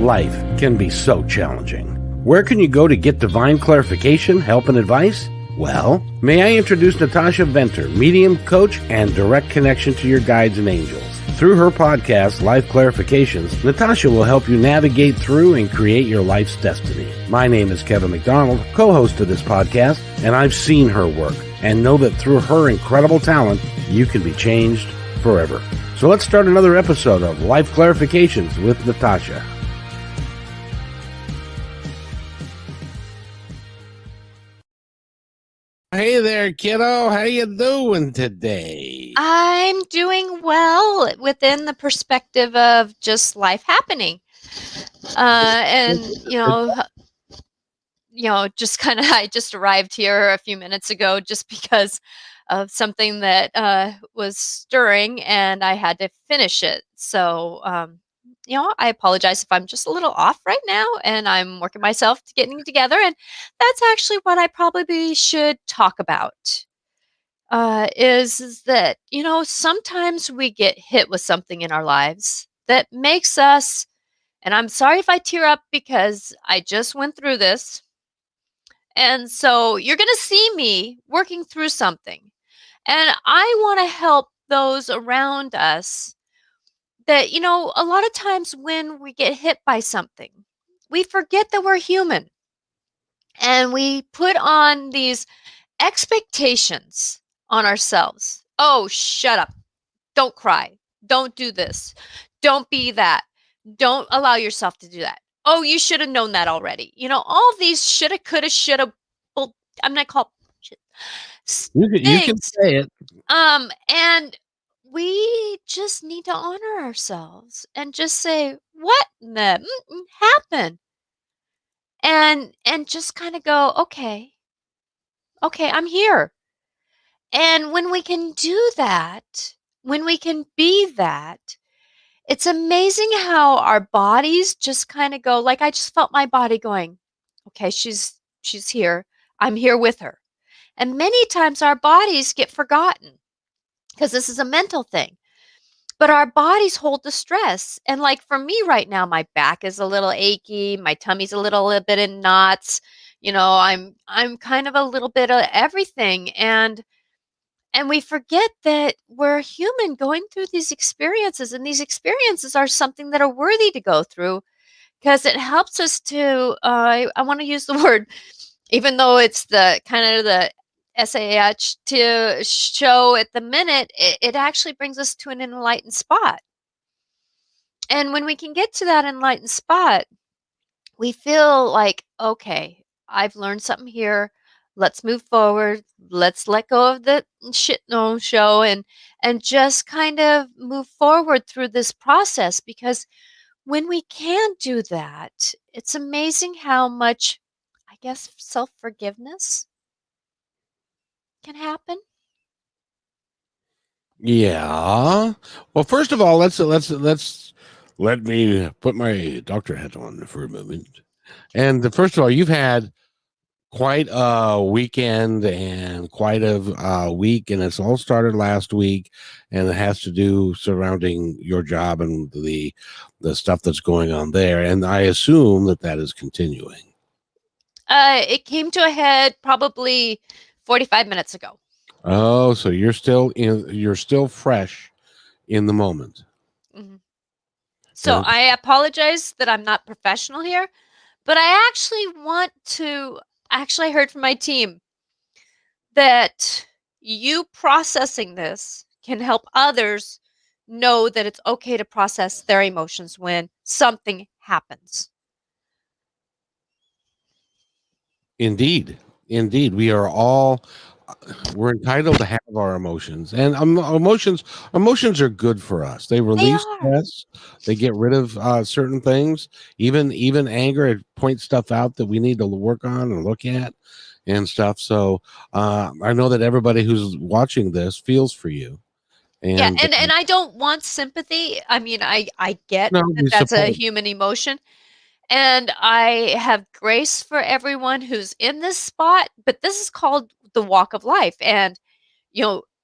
Life can be so challenging. Where can you go to get divine clarification, help, and advice? Well, may I introduce Natasha Venter, medium, coach, and direct connection to your guides and angels. Through her podcast, Life Clarifications, Natasha will help you navigate through and create your life's destiny. My name is Kevin McDonald, co-host of this podcast, and I've seen her work and know that through her incredible talent, you can be changed forever. So let's start another episode of Life Clarifications with Natasha. Hey there, kiddo. How you doing today? I'm doing well within the perspective of just life happening. And just kind of, I just arrived here a few minutes ago just because of something that was stirring and I had to finish it. So, I apologize if I'm just a little off right now and I'm working myself to getting together. And that's actually what I probably should talk about. Is that, sometimes we get hit with something in our lives that makes us, and I'm sorry if I tear up because I just went through this. And so you're going to see me working through something. And I want to help those around us that, a lot of times when we get hit by something, we forget that we're human and we put on these expectations on ourselves. Oh, shut up. Don't cry. Don't do this. Don't be that. Don't allow yourself to do that. Oh, you should have known that already. All these shoulda, coulda, shoulda. Well, I'm not called shit. You can say it. And we just need to honor ourselves and just say, what in the happened? And just kind of go, okay, I'm here. And when we can do that, when we can be that, it's amazing how our bodies just kind of go, like I just felt my body going, okay, she's here. I'm here with her. And many times our bodies get forgotten because this is a mental thing. But our bodies hold the stress. And like for me right now, my back is a little achy, my tummy's a little bit in knots. I'm kind of a little bit of everything. And we forget that we're human going through these experiences, and these experiences are something that are worthy to go through because it helps us to, I want to use the word, even though it's the kind of the SAH to show at the minute, it actually brings us to an enlightened spot. And when we can get to that enlightened spot, we feel like, okay, I've learned something here. Let's move forward. Let's let go of the shit no show and just kind of move forward through this process, because when we can do that, it's amazing how much, I guess, self-forgiveness can happen. Yeah. Well, first of all, let me put my doctor hat on for a moment. And first of all, you've had quite a weekend and quite a week, and it's all started last week, and it has to do surrounding your job and the stuff that's going on there. And I assume that is continuing. It came to a head probably 45 minutes ago. Oh, so you're still fresh in the moment. Mm-hmm. So Okay. I apologize that I'm not professional here, but I actually I heard from my team that you processing this can help others know that it's okay to process their emotions when something happens. Indeed. We're entitled to have our emotions, and emotions are good for us. They They release are. stress. They get rid of certain things, even anger. It points stuff out that we need to work on and look at and stuff. So I know that everybody who's watching this feels for you. Yeah, And and I don't want sympathy. I mean, I get no, that we that's a support. human emotion. And I have grace for everyone who's in this spot, but this is called the walk of life. And,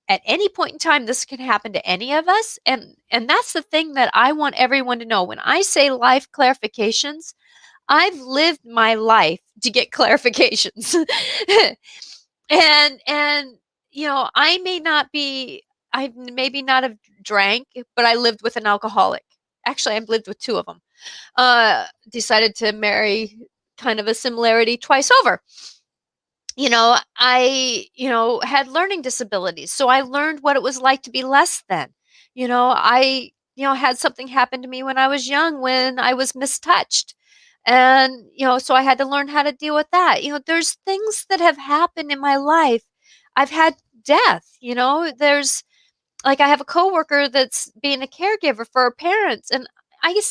at any point in time, this can happen to any of us. And that's the thing that I want everyone to know. When I say life clarifications, I've lived my life to get clarifications. And I maybe not have drank, but I lived with an alcoholic. Actually, I've lived with two of them. Decided to marry kind of a similarity twice over. I had learning disabilities, so I learned what it was like to be less than. I had something happen to me when I was young, when I was mistouched. And so I had to learn how to deal with that. There's things that have happened in my life. I've had death. There's, like, I have a coworker that's being a caregiver for her parents, and I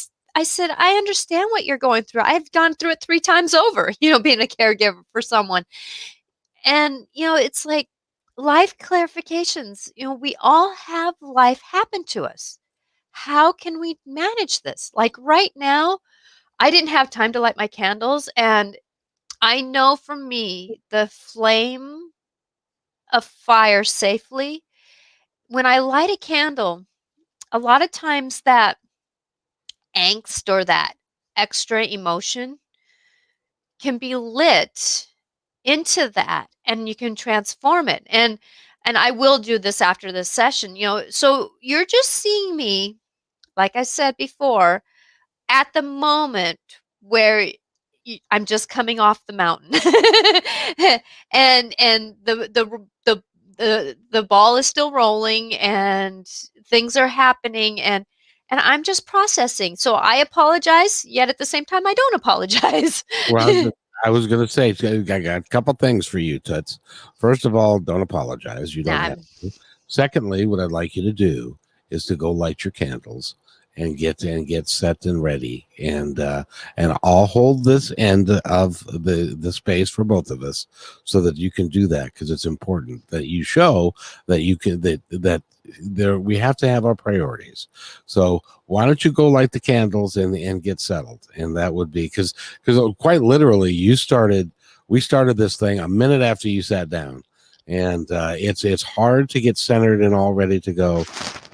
said, I understand what you're going through. I've gone through it 3 times over, being a caregiver for someone. And, it's like life clarifications. We all have life happen to us. How can we manage this? Like right now, I didn't have time to light my candles. And I know for me, the flame of fire safely, when I light a candle, a lot of times that angst or that extra emotion can be lit into that, and you can transform it. And I will do this after this session. So you're just seeing me, like I said before, at the moment where I'm just coming off the mountain. And the ball is still rolling, and things are happening, and I'm just processing. So I apologize, yet at the same time I don't apologize. Well, I was going to say, I got a couple things for you, Toots. First of all, don't apologize. You don't Nah, have to. Secondly, what I'd like you to do is to go light your candles and get set and ready, and I'll hold this end of the space for both of us so that you can do that, because it's important that you show that you can, that there, we have to have our priorities. So why don't you go light the candles and get settled? And that would be because quite literally we started this thing a minute after you sat down, and it's hard to get centered and all ready to go.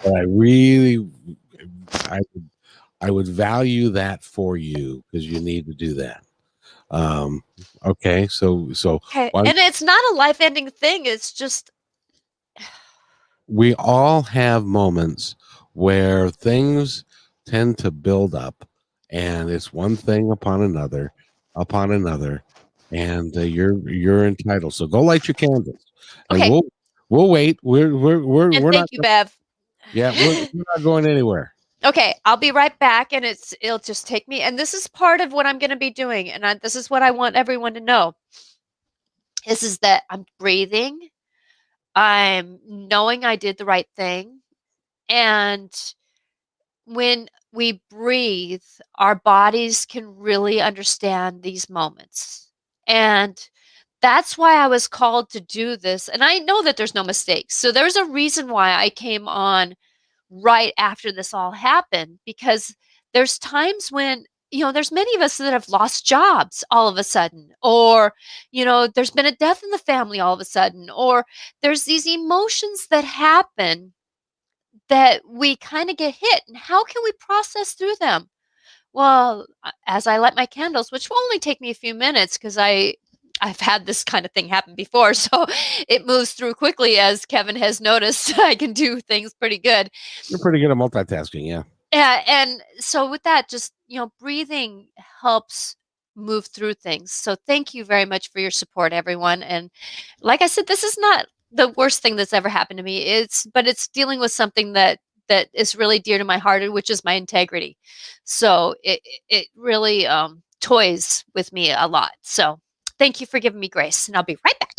But I would value that for you, because you need to do that. Okay, so okay. And it's not a life-ending thing. It's just, we all have moments where things tend to build up, and it's one thing upon another, and you're entitled. So go light your candles, and okay. we'll wait. And We're not. thank you, Bev. Yeah, we're not going anywhere. Okay, I'll be right back, and it'll just take me. And this is part of what I'm going to be doing, and this is what I want everyone to know. This is that I'm breathing. I'm knowing I did the right thing. And when we breathe, our bodies can really understand these moments. And that's why I was called to do this. And I know that there's no mistakes. So there's a reason why I came on right after this all happened, because there's times when there's many of us that have lost jobs all of a sudden, or there's been a death in the family all of a sudden, or there's these emotions that happen that we kind of get hit. And how can we process through them? Well, as I light my candles, which will only take me a few minutes, because I've had this kind of thing happen before, so it moves through quickly. As Kevin has noticed, I can do things pretty good. You're pretty good at multitasking, yeah. Yeah, and so with that, just breathing helps move through things. So thank you very much for your support, everyone. And like I said, this is not the worst thing that's ever happened to me. But it's dealing with something that is really dear to my heart, which is my integrity. So it really toys with me a lot. So thank you for giving me grace, and I'll be right back.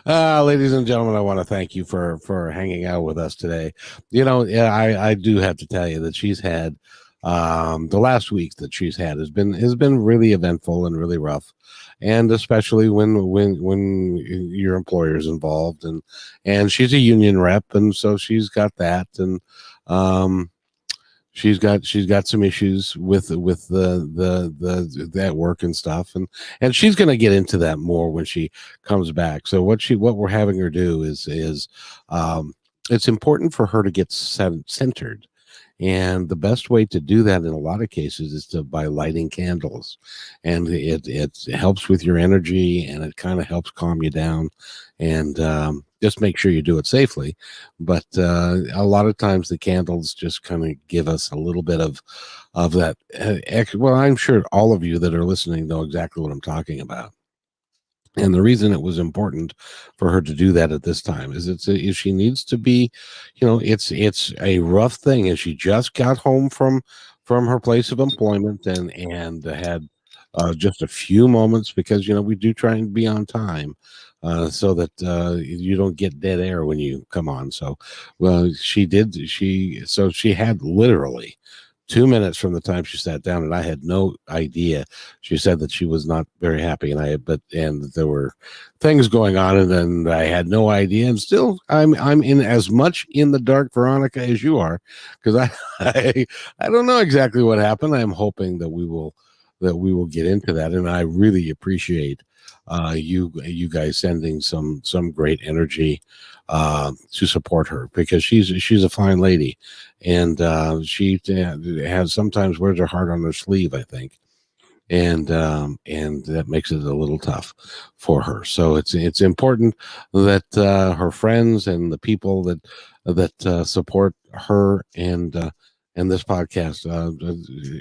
Ladies and gentlemen, I want to thank you for hanging out with us today. I do have to tell you that she's had the last week that she's had has been really eventful and really rough, and especially when your employer's involved, and she's a union rep, and so she's got that, and she's got some issues with the that work and stuff, and she's going to get into that more when she comes back. So what we're having her do is um it's important for her to get centered, and the best way to do that in a lot of cases is to by lighting candles, and it helps with your energy, and it kind of helps calm you down, and just make sure you do it safely. But a lot of times the candles just kind of give us a little bit of that. Well, I'm sure all of you that are listening know exactly what I'm talking about. And the reason it was important for her to do that at this time is she needs to be, it's a rough thing, and she just got home from her place of employment, and had just a few moments, because we do try and be on time, so that you don't get dead air when you come on. So, well, she had literally 2 minutes from the time she sat down, and I had no idea. She said that she was not very happy, and there were things going on, and then I had no idea. And still, I'm in as much in the dark, Veronica, as you are, because I don't know exactly what happened. I'm hoping that we will get into that, and I really appreciate you guys sending some great energy to support her, because she's a fine lady, and she has sometimes wears her heart on her sleeve, I think, and that makes it a little tough for her. So it's important that her friends and the people that support her and this podcast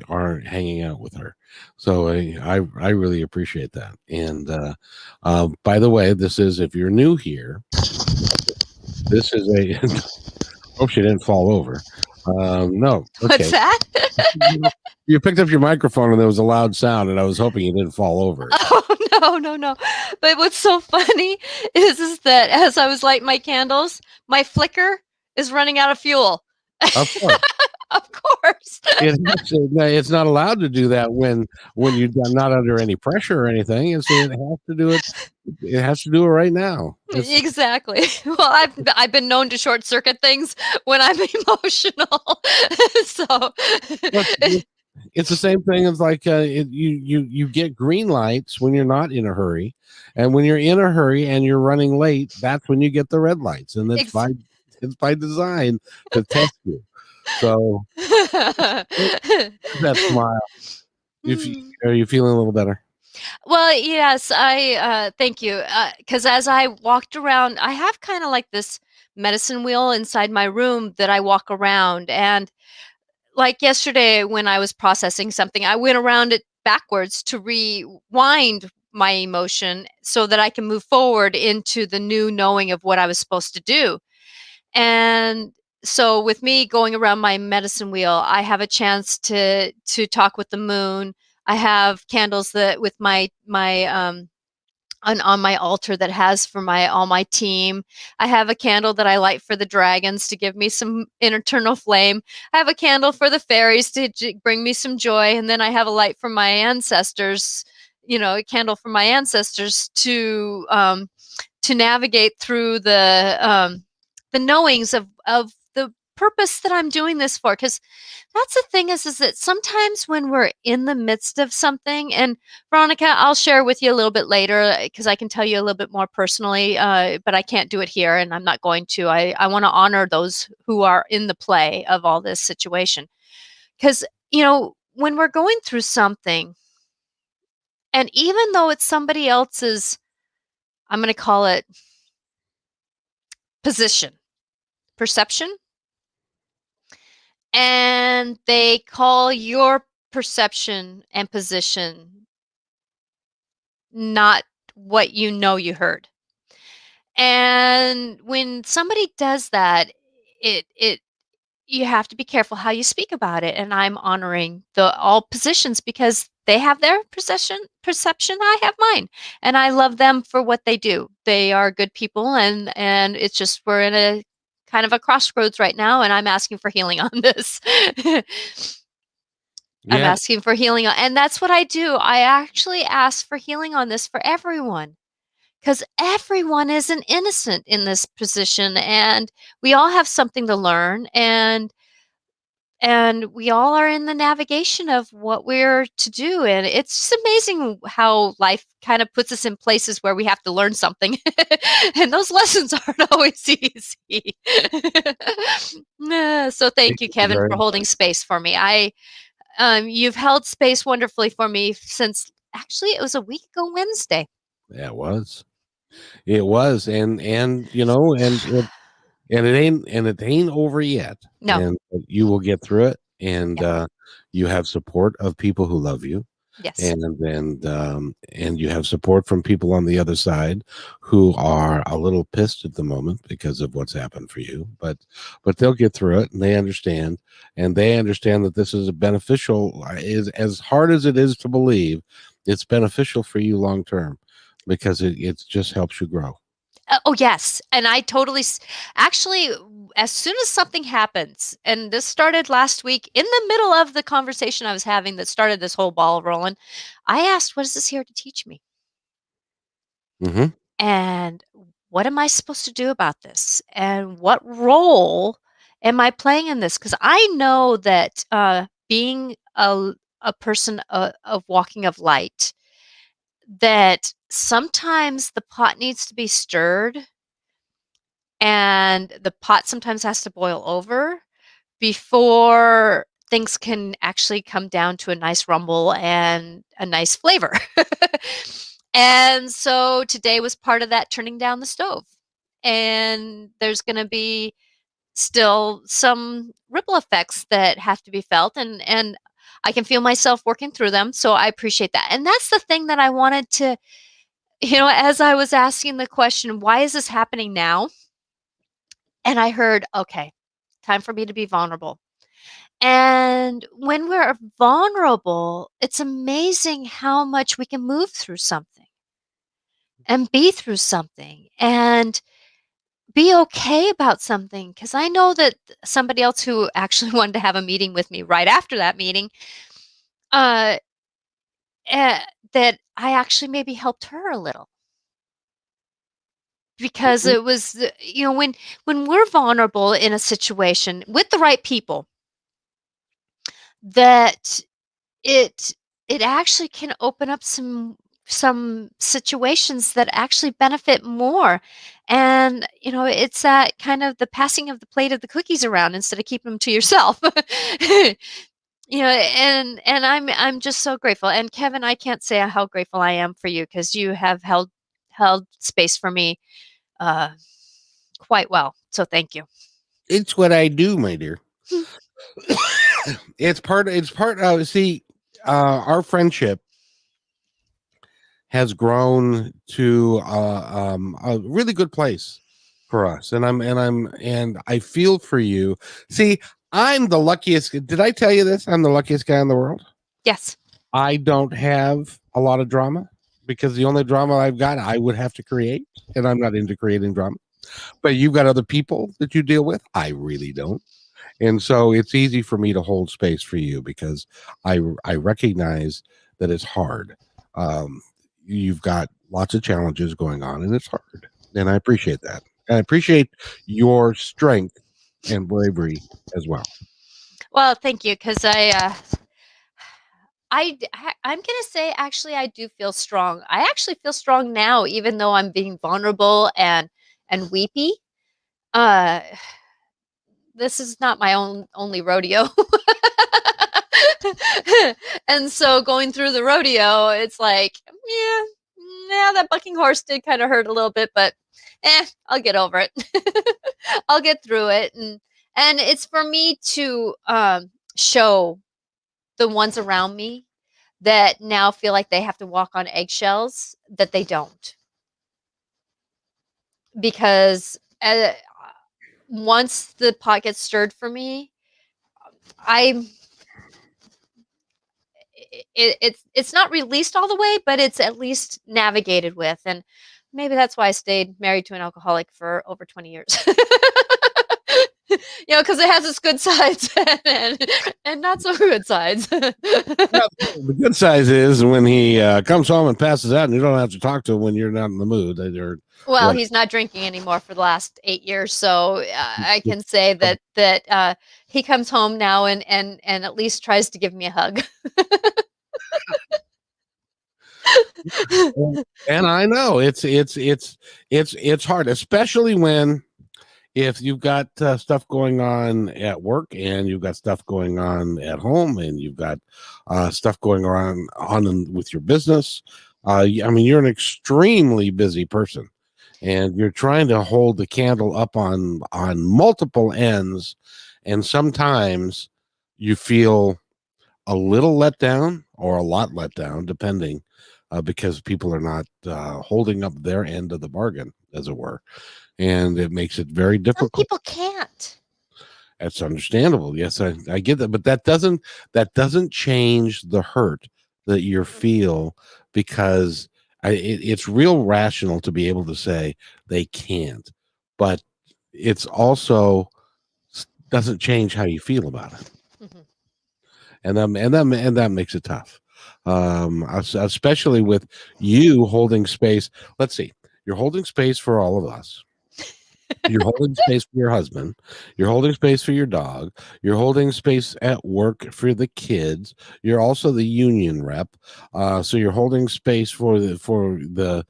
are hanging out with her. So I really appreciate that. And by the way, this is, if you're new here, this is a hope she didn't fall over. No, What's okay. that? You picked up your microphone and there was a loud sound, and I was hoping you didn't fall over. Oh, no, no, no. But what's so funny is that as I was lighting my candles, my flicker is running out of fuel. Of course. Of course. It's not allowed to do that when you're not under any pressure or anything. It has to do it. It has to do it right now. Exactly. Well, I've been known to short circuit things when I'm emotional. So It's the same thing as like you get green lights when you're not in a hurry, and when you're in a hurry and you're running late, that's when you get the red lights, and it's by design to test you. So that smile. Are you feeling a little better? Well, yes, I thank you. Because as I walked around, I have kind of like this medicine wheel inside my room that I walk around. And like yesterday, when I was processing something, I went around it backwards to rewind my emotion so that I can move forward into the new knowing of what I was supposed to do. And so with me going around my medicine wheel, I have a chance to talk with the moon. I have candles that with my on my altar that has for my all my team. I have a candle that I light for the dragons to give me some internal flame. I have a candle for the fairies to bring me some joy, and then I have a light for my ancestors. A candle for my ancestors to navigate through the knowings of the purpose that I'm doing this for. Because that's the thing is that sometimes when we're in the midst of something, and Veronica, I'll share with you a little bit later because I can tell you a little bit more personally, but I can't do it here, and I'm not going to. I want to honor those who are in the play of all this situation. Because, when we're going through something, and even though it's somebody else's, I'm going to call it position, perception, and they call your perception and position not what you heard. And when somebody does that, it you have to be careful how you speak about it. And I'm honoring the all positions because they have their perception, I have mine. And I love them for what they do. They are good people, and it's just we're in a kind of a crossroads right now, and I'm asking for healing on this. I'm Yeah. asking for healing, and that's what I do. I actually ask for healing on this for everyone because everyone isn't innocent in this position, and we all have something to learn. And and we all are in the navigation of what we're to do. And it's just amazing how life kind of puts us in places where we have to learn something. And those lessons aren't always easy. So thank Thank you, you Kevin, very for holding much. space for me. You've held space wonderfully for me since actually it was a week ago Wednesday. Yeah, it was. It was, and it ain't over yet, No. and you will get through it, and Yep. you have support of people who love you, Yes. and you have support from people on the other side who are a little pissed at the moment because of what's happened for you, but they'll get through it, and they understand that this is a beneficial, is as hard as it is to believe, it's beneficial for you long term because it just helps you grow. Oh, yes. And I totally, actually, as soon as something happens, and this started last week in the middle of the conversation I was having that started this whole ball rolling, I asked, what is this here to teach me? Hmm. And what am I supposed to do about this? And what role am I playing in this? Because I know that being a person of walking of light, that sometimes the pot needs to be stirred and the pot sometimes has to boil over before things can actually come down to a nice rumble and a nice flavor. And so today was part of that turning down the stove. And there's going to be still some ripple effects that have to be felt, and I can feel myself working through them, so I appreciate that. And that's the thing that I wanted to, as I was asking the question, why is this happening now? And I heard, okay, time for me to be vulnerable. And when we're vulnerable, it's amazing how much we can move through something and be through something and be okay about something. Because I know that somebody else who actually wanted to have a meeting with me right after that meeting, uh, eh, that I actually maybe helped her a little because Mhm. it was, when we're vulnerable in a situation with the right people, that it it actually can open up some situations that actually benefit more. And it's that kind of the passing of the plate of the cookies around instead of keeping them to yourself. And I'm just so grateful. And Kevin, I can't say how grateful I am for you because you have held space for me uh quite well, so thank you. It's what I do, my dear. It's part of, see, our friendship has grown to a really good place for us, and I feel for you. See, I'm the luckiest. Did I tell you this? I'm the luckiest guy in the world. Yes. I don't have a lot of drama because the only drama I've got, I would have to create, and I'm not into creating drama. But you've got other people that you deal with. I really don't. And so it's easy for me to hold space for you because I recognize that it's hard. Um, you've got lots of challenges going on, and it's hard. And I appreciate that. And I appreciate your strength and bravery as well. Well, thank you, because I'm gonna say actually I do feel strong. I actually feel strong now, even though I'm being vulnerable and weepy. Uh, this is not my only rodeo. And so going through the rodeo, it's like, yeah, yeah, that bucking horse did kind of hurt a little bit, but I'll get over it. I'll get through it, and it's for me to show the ones around me that now feel like they have to walk on eggshells, that they don't. Because once the pot gets stirred for me, I it's not released all the way, but it's at least navigated with. And maybe that's why I stayed married to an alcoholic for over 20 years. Because it has its good sides and not so good sides. Well, the good side is when he comes home and passes out, and you don't have to talk to him when you're not in the mood. Or Well, what? he's not drinking anymore for the last 8 years, so I can say that he comes home now and at least tries to give me a hug. And I know it's hard, especially when if you've got stuff going on at work and you've got stuff going on at home and you've got stuff going with your business. I mean, you're an extremely busy person, and you're trying to hold the candle up on multiple ends, and sometimes you feel a little let down or a lot let down, depending, because people are not holding up their end of the bargain, as it were, and it makes it very Some difficult. people can't. That's understandable. Yes, I get that, but that doesn't change the hurt that you feel, because it's real rational to be able to say they can't, but it's also doesn't change how you feel about it, Mhm. and that makes it tough, especially with you holding space. Let's see, you're holding space for all of us. You're holding space for your husband. You're holding space for your dog. You're holding space at work for the kids. You're also the union rep, so you're holding space for the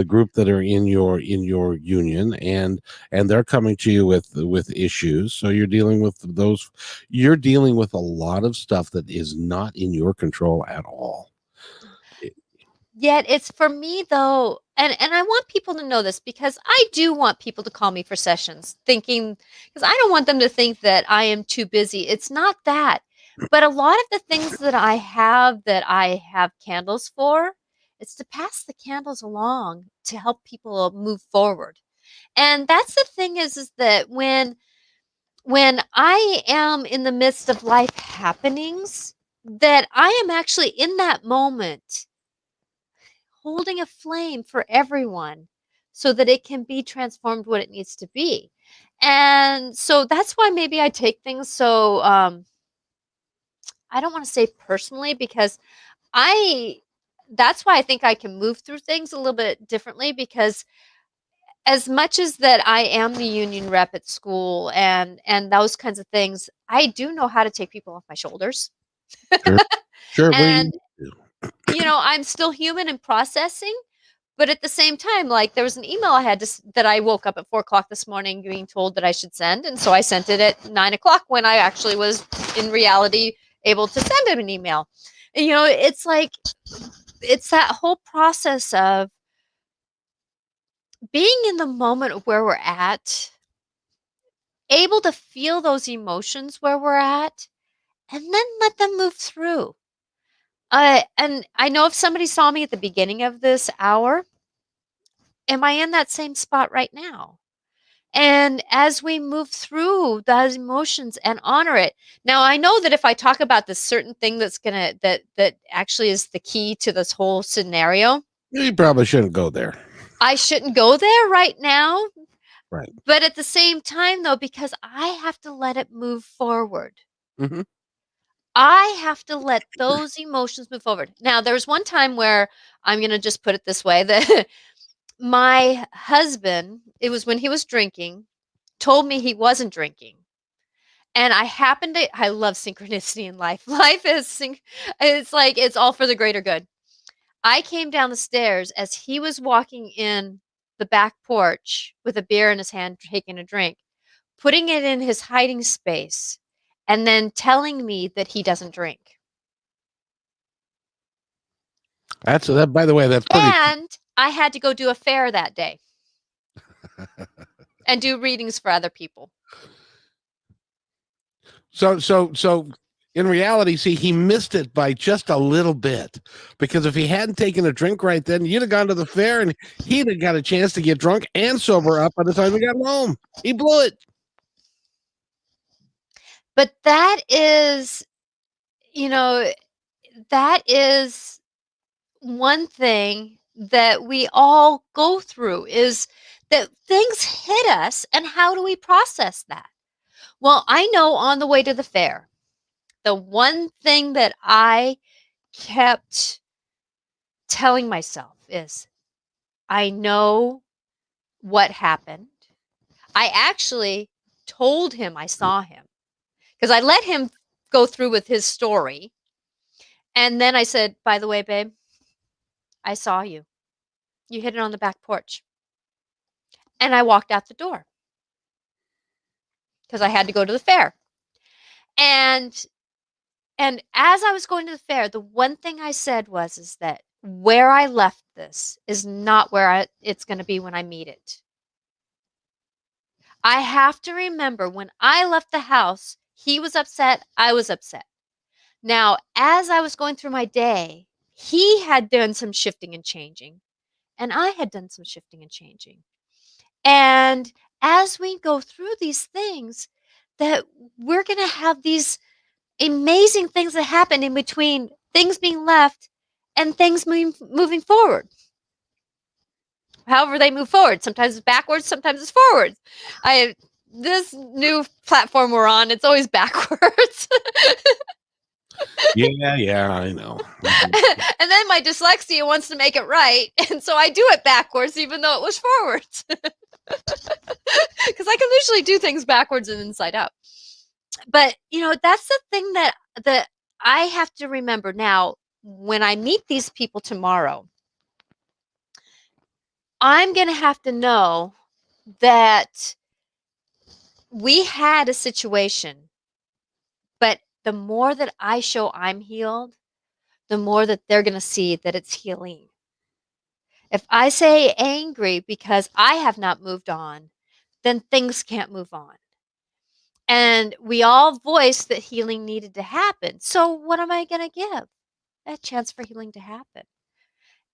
group that are in your union, and they're coming to you with issues. So you're dealing with those. You're dealing with a lot of stuff that is not in your control at all. Yet it's for me though, and I want people to know this because I do want people to call me for sessions, thinking because I don't want them to think that I am too busy. It's not that. But a lot of the things that I have candles for, it's to pass the candles along to help people move forward. And that's the thing is that when I am in the midst of life happenings, that I am actually in that moment holding a flame for everyone so that it can be transformed what it needs to be. And so that's why maybe I take things so I don't want to say personally because I that's why I think I can move through things a little bit differently because as much as that I am the union rep at school and those kinds of things, I do know how to take people off my shoulders. Sure, sure. And I'm still human and processing. But at the same time, like there was an email I had that I woke up at 4 o'clock this morning being told that I should send. And so I sent it at 9 o'clock when I actually was in reality able to send him an email. And, it's like, it's that whole process of being in the moment of where we're at, able to feel those emotions where we're at, and then let them move through. And I know if somebody saw me at the beginning of this hour, am I in that same spot right now? And as we move through those emotions and honor it. Now, I know that if I talk about this certain thing that actually is the key to this whole scenario, You probably shouldn't go there. I shouldn't go there right now. Right. But at the same time, though, because I have to let it move forward. Hmm. I have to let those emotions move forward. Now, there's one time where I'm going to just put it this way that my husband, it was when he was drinking, told me he wasn't drinking. And I love synchronicity in life. It's like it's all for the greater good. I came down the stairs as he was walking in the back porch with a beer in his hand, taking a drink, putting it in his hiding space, and then telling me that he doesn't drink. That's that. By the way, that's pretty. And I had to go do a fair that day and do readings for other people. So in reality, see, he missed it by just a little bit, because if he hadn't taken a drink right then, you'd have gone to the fair and he'd have got a chance to get drunk and sober up by the time he got home. He blew it. But you know, that is one thing that we all go through is that things hit us and how do we process that? Well, I know on the way to the fair, the one thing that I kept telling myself is, I know what happened. I actually told him I saw him because I let him go through with his story. And then I said, by the way, babe, I saw you. You hit it on the back porch. And I walked out the door because I had to go to the fair. And and as I was going to the fair, the one thing I said was is that where I left this is not where it's going to be when I meet it. I have to remember when I left the house, he was upset, I was upset. Now, as I was going through my day, he had done some shifting and changing, and I had done some shifting and changing. And as we go through these things, that we're going to have these amazing things that happen in between things being left and things moving forward. However they move forward. Sometimes it's backwards, sometimes it's forwards. This new platform we're on, it's always backwards. Yeah, I know. And then my dyslexia wants to make it right, and so I do it backwards even though it was forwards. Because I can usually do things backwards and inside out. But that's the thing that I have to remember now when I meet these people tomorrow. I'm going to have to know that we had a situation, but the more that I show I'm healed, the more that they're going to see that it's healing. If I say angry because I have not moved on, then things can't move on. And we all voiced that healing needed to happen. So what am I going to give? A chance for healing to happen.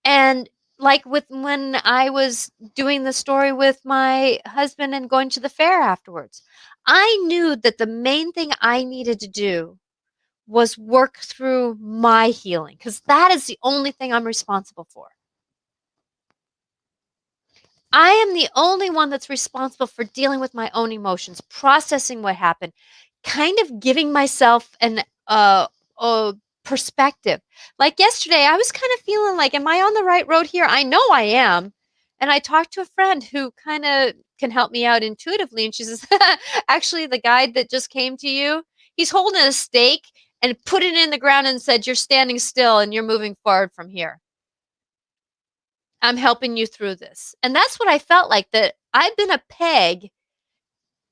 And like when I was doing the story with my husband and going to the fair afterwards, I knew that the main thing I needed to do was work through my healing, because that is the only thing I'm responsible for. I am the only one that's responsible for dealing with my own emotions, processing what happened, kind of giving myself an perspective. Like yesterday, I was kind of feeling like, am I on the right road here? I know I am. And I talked to a friend who kind of can help me out intuitively. And she says, actually, the guy that just came to you, he's holding a stake and put it in the ground and said, you're standing still and you're moving forward from here. I'm helping you through this. And that's what I felt like, that I've been a peg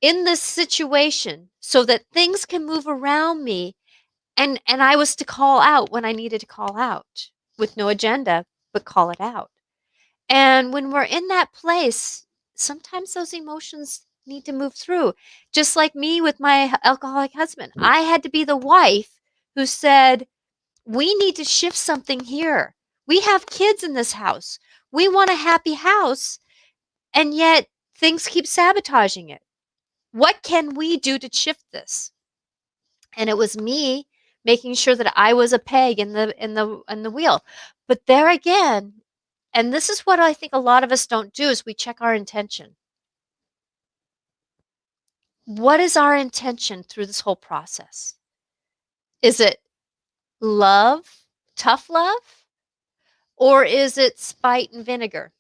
in this situation so that things can move around me. And I was to call out when I needed to call out with no agenda, but call it out. And when we're in that place, sometimes those emotions need to move through. Just like me with my alcoholic husband. I had to be the wife who said, we need to shift something here. We have kids in this house. We want a happy house, and yet things keep sabotaging it. What can we do to shift this? And it was me making sure that I was a peg in the wheel. But there again, and this is what I think a lot of us don't do, is we check our intention. What is our intention through this whole process? Is it love, tough love? Or is it spite and vinegar?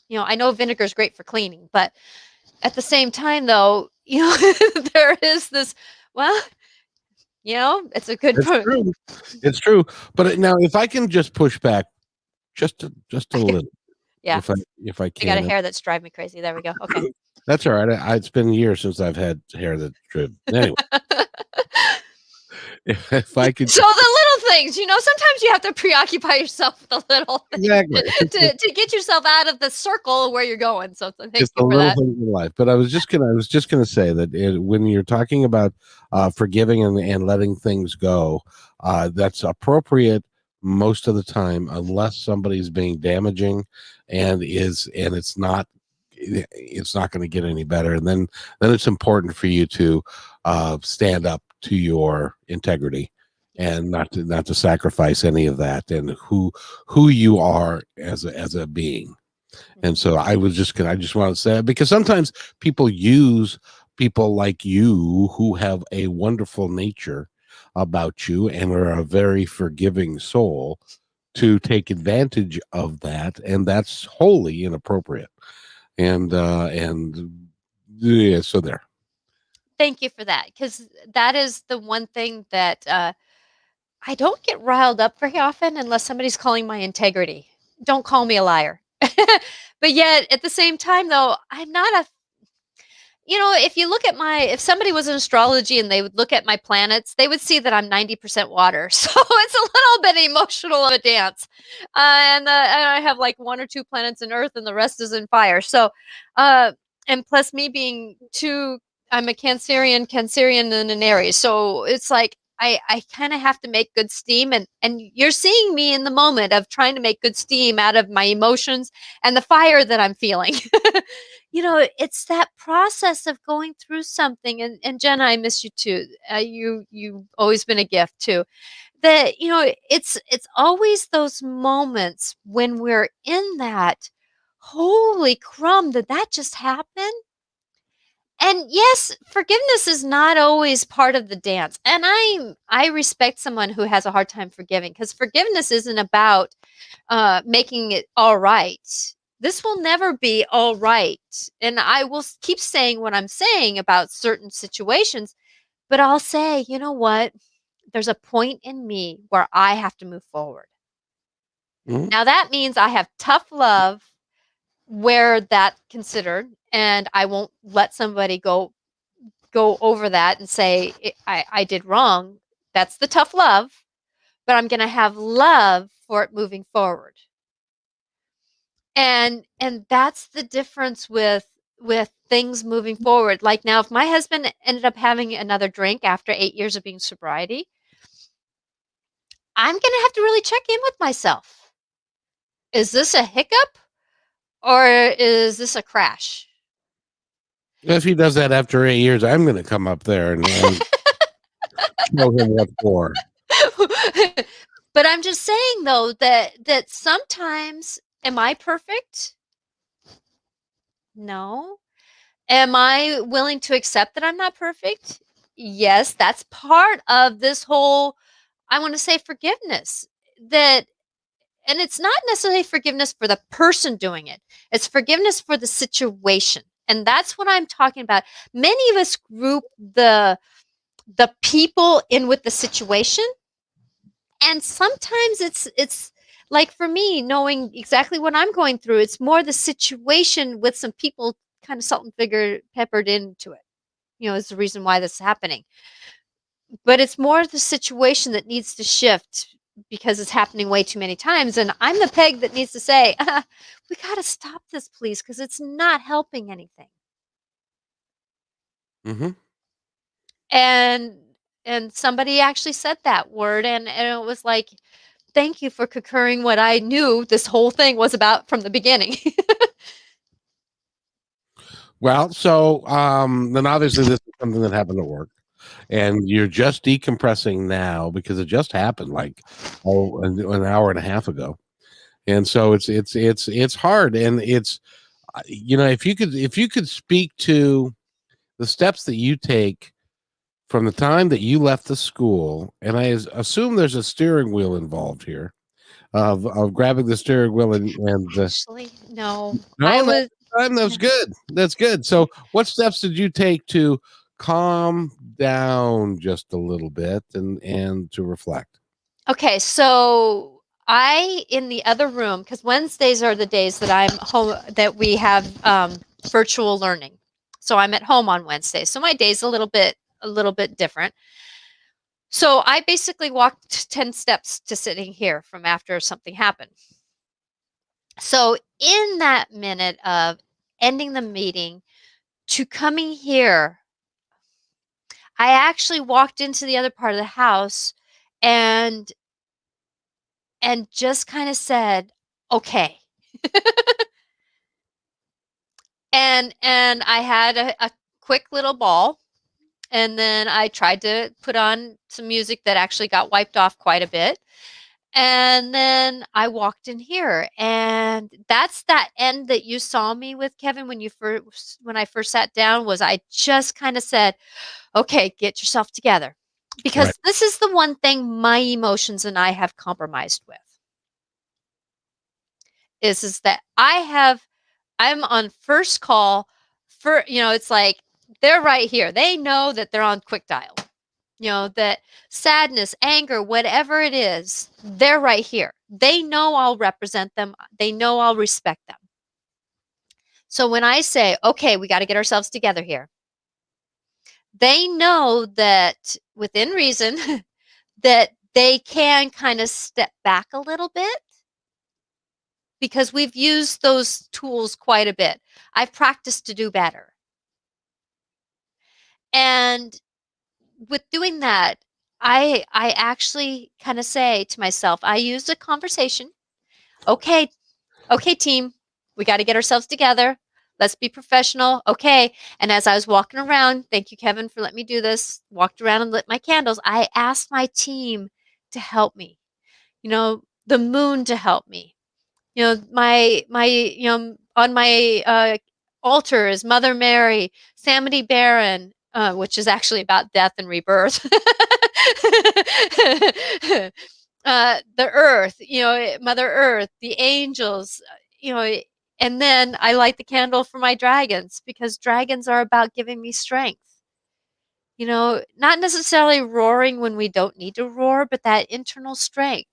I know vinegar is great for cleaning, but at the same time, though, there is this, well, it's a good It's true. It's true. But now, if I can just push back just a little, yeah. if I can. I got a hair that's driving me crazy. There we go. Okay. That's all right. It's been years since I've had hair that driven. Anyway. If I could. So the little things, sometimes you have to preoccupy yourself with the little things to get yourself out of the circle where you're going. So thank you for that. Things in life. But I was just gonna say that when you're talking about forgiving and letting things go, that's appropriate most of the time, unless somebody's being damaging, and it's not going to get any better. And then it's important for you to stand up to your integrity and not to sacrifice any of that, and who you are as a being. And so I just want to say, because sometimes people use people like you who have a wonderful nature about you and are a very forgiving soul to take advantage of that, and that's wholly inappropriate. And yeah, so there. Thank you for that, because that is the one thing that I don't get riled up very often unless somebody's calling my integrity. Don't call me a liar. But yet, at the same time, though, I'm not a if you look at if somebody was in astrology and they would look at my planets, they would see that I'm 90% water. So it's a little bit emotional of a dance. And I have like one or two planets in earth and the rest is in fire. So, and plus me being I'm a Cancerian and an Aries. So it's like, I kind of have to make good steam, and you're seeing me in the moment of trying to make good steam out of my emotions and the fire that I'm feeling. It's that process of going through something. And Jenna, I miss you too. You've always been a gift too. That it's always those moments when we're in that, holy crumb, did that just happen? And yes, forgiveness is not always part of the dance. And I respect someone who has a hard time forgiving, because forgiveness isn't about making it all right. This will never be all right. And I will keep saying what I'm saying about certain situations, but I'll say, you know what? There's a point in me where I have to move forward. Mhm. Now that means I have tough love where that considered, and I won't let somebody go over that and say I did wrong. That's the tough love, but I'm going to have love for it moving forward. And that's the difference with things moving forward. Like now, if my husband ended up having another drink after 8 years of being sobriety, I'm gonna have to really check in with myself. Is this a hiccup or is this a crash? If he does that after 8 years, I'm going to come up there and show him what for. But I'm just saying though that sometimes, am I perfect? No. Am I willing to accept that I'm not perfect? Yes, that's part of this whole, I want to say, forgiveness. That And it's not necessarily forgiveness for the person doing it. It's forgiveness for the situation. And that's what I'm talking about. Many of us group the people in with the situation, and sometimes it's like, for me, knowing exactly what I'm going through, it's more the situation with some people kind of salt and vinegar peppered into it, is the reason why this is happening. But it's more the situation that needs to shift because it's happening way too many times. And I'm the peg that needs to say, we got to stop this, please, because it's not helping anything. Hmm. And somebody actually said that word, and it was like, thank you for concurring what I knew this whole thing was about from the beginning. Well, so then obviously this is something that happened at work, and you're just decompressing now because it just happened like an hour and a half ago, and so it's hard, and it's if you could speak to the steps that you take from the time that you left the school, and I assume there's a steering wheel involved here of grabbing the steering wheel and Actually, no, no, I no, was. that's good. That's good. So, what steps did you take to calm down just a little bit and to reflect? Okay, so in the other room, because Wednesdays are the days that I'm home, that we have virtual learning. So I'm at home on Wednesdays. So my day's a little bit different. So I basically walked 10 steps to sitting here from after something happened. So in that minute of ending the meeting to coming here, I actually walked into the other part of the house and just kind of said, okay. And I had a quick little ball, and then I tried to put on some music that actually got wiped off quite a bit. And then I walked in here, and that's that end that you saw me with, Kevin, when I first sat down, was I just kind of said, "Okay, get yourself together." Right. Because this is the one thing my emotions and I have compromised with, is that I'm on first call for, it's like they're right here. They know that they're on quick dial. That sadness, anger, whatever it is, they're right here. They know I'll represent them. They know I'll respect them. So when I say, okay, we got to get ourselves together here, they know that within reason that they can kind of step back a little bit because we've used those tools quite a bit. I've practiced to do better. And with doing that, I actually kind of say to myself, I use a conversation. Okay, okay, team, we got to get ourselves together. Let's be professional. Okay. And as I was walking around, thank you, Kevin, for letting me do this, walked around and lit my candles. I asked my team to help me, the moon to help me. On my altar is Mother Mary, Samity Baron, which is actually about death and rebirth. The earth, Mother Earth, the angels, and then I light the candle for my dragons, because dragons are about giving me strength. Not necessarily roaring when we don't need to roar, but that internal strength.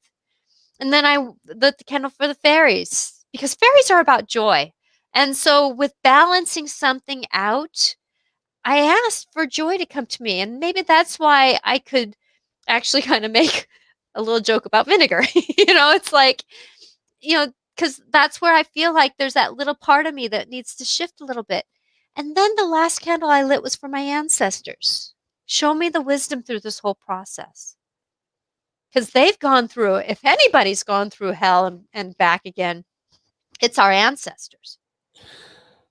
And then I lit the candle for the fairies, because fairies are about joy. And so with balancing something out, I asked for joy to come to me. And maybe that's why I could actually kind of make a little joke about vinegar. It's like, because that's where I feel like there's that little part of me that needs to shift a little bit. And then the last candle I lit was for my ancestors. Show me the wisdom through this whole process. Because they've gone through, if anybody's gone through hell and back again, it's our ancestors.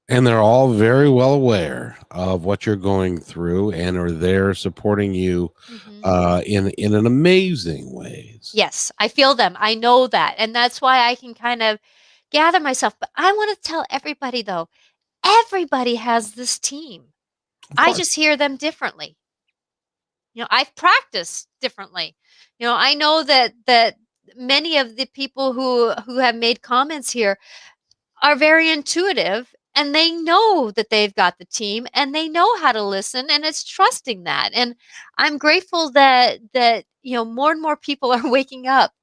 And they're all very well aware of what you're going through and are there supporting you Mm-hmm. in an amazing ways. Yes, I feel them. I know that. And that's why I can kind of gather myself. But I want to tell everybody, though, everybody has this team. Of I course. just hear them differently. I've practiced differently. I know that many of the people who have made comments here are very intuitive, and they know that they've got the team, and they know how to listen, and it's trusting that. And I'm grateful that more and more people are waking up,